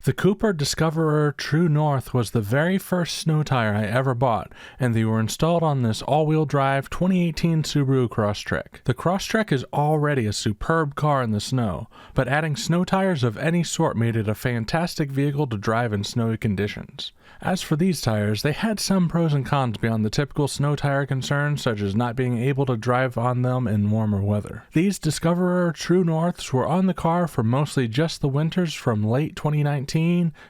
The Cooper Discoverer True North was the very first snow tire I ever bought, and they were installed on this all-wheel drive 2018 Subaru Crosstrek. The Crosstrek is already a superb car in the snow, but adding snow tires of any sort made it a fantastic vehicle to drive in snowy conditions. As for these tires, they had some pros and cons beyond the typical snow tire concerns, such as not being able to drive on them in warmer weather. These Discoverer True Norths were on the car for mostly just the winters from late 2019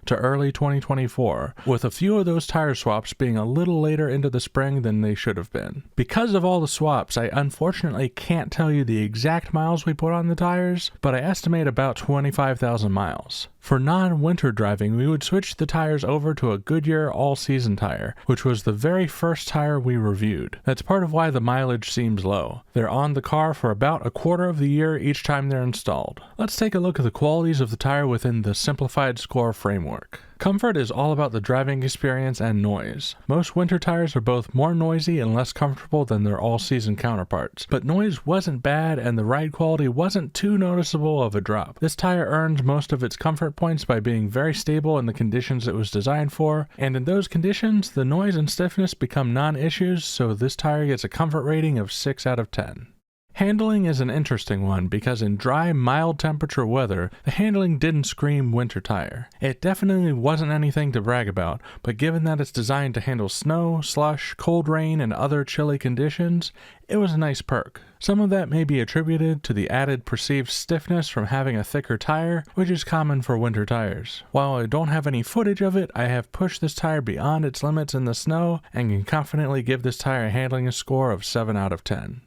to early 2024, with a few of those tire swaps being a little later into the spring than they should have been. Because of all the swaps, I unfortunately can't tell you the exact miles we put on the tires, but I estimate about 25,000 miles. For non-winter driving, we would switch the tires over to a Goodyear all-season tire, which was the very first tire we reviewed. That's part of why the mileage seems low. They're on the car for about a quarter of the year each time they're installed. Let's take a look at the qualities of the tire within the Simplified score framework. Comfort is all about the driving experience and noise. Most winter tires are both more noisy and less comfortable than their all-season counterparts, but noise wasn't bad and the ride quality wasn't too noticeable of a drop. This tire earns most of its comfort points by being very stable in the conditions it was designed for, and in those conditions, the noise and stiffness become non-issues, so this tire gets a comfort rating of 6 out of 10. Handling is an interesting one because in dry, mild temperature weather, the handling didn't scream winter tire. It definitely wasn't anything to brag about, but given that it's designed to handle snow, slush, cold rain, and other chilly conditions, it was a nice perk. Some of that may be attributed to the added perceived stiffness from having a thicker tire, which is common for winter tires. While I don't have any footage of it, I have pushed this tire beyond its limits in the snow and can confidently give this tire a handling score of 7 out of 10.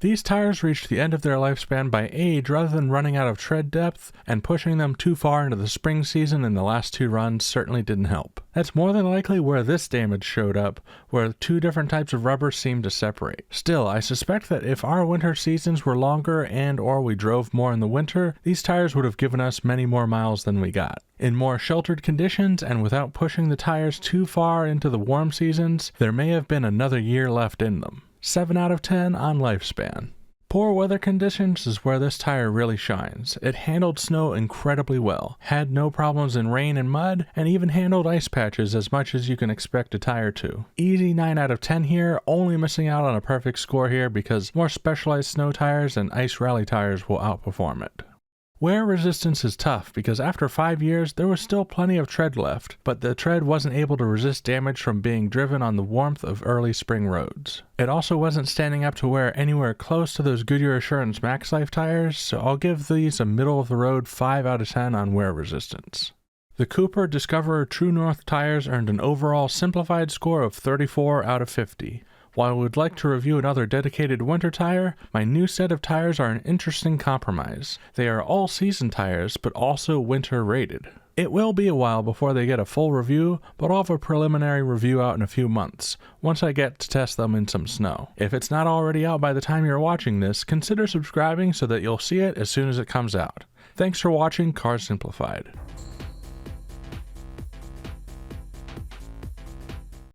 These tires reached the end of their lifespan by age rather than running out of tread depth, and pushing them too far into the spring season in the last 2 runs certainly didn't help. That's more than likely where this damage showed up, where 2 different types of rubber seemed to separate. Still, I suspect that if our winter seasons were longer and or we drove more in the winter, these tires would have given us many more miles than we got. In more sheltered conditions and without pushing the tires too far into the warm seasons, there may have been another year left in them. 7 out of 10 on lifespan. Poor weather conditions is where this tire really shines. It handled snow incredibly well, had no problems in rain and mud, and even handled ice patches as much as you can expect a tire to. Easy 9 out of 10 here, only missing out on a perfect score here because more specialized snow tires and ice rally tires will outperform it. Wear resistance is tough because after 5 years there was still plenty of tread left, but the tread wasn't able to resist damage from being driven on the warmth of early spring roads. It also wasn't standing up to wear anywhere close to those Goodyear Assurance Max Life tires, so I'll give these a middle of the road 5 out of 10 on wear resistance. The Cooper Discoverer True North tires earned an overall simplified score of 34 out of 50. While I would like to review another dedicated winter tire, my new set of tires are an interesting compromise. They are all-season tires, but also winter rated. It will be a while before they get a full review, but I'll have a preliminary review out in a few months, once I get to test them in some snow. If it's not already out by the time you're watching this, consider subscribing so that you'll see it as soon as it comes out. Thanks for watching Cars Simplified.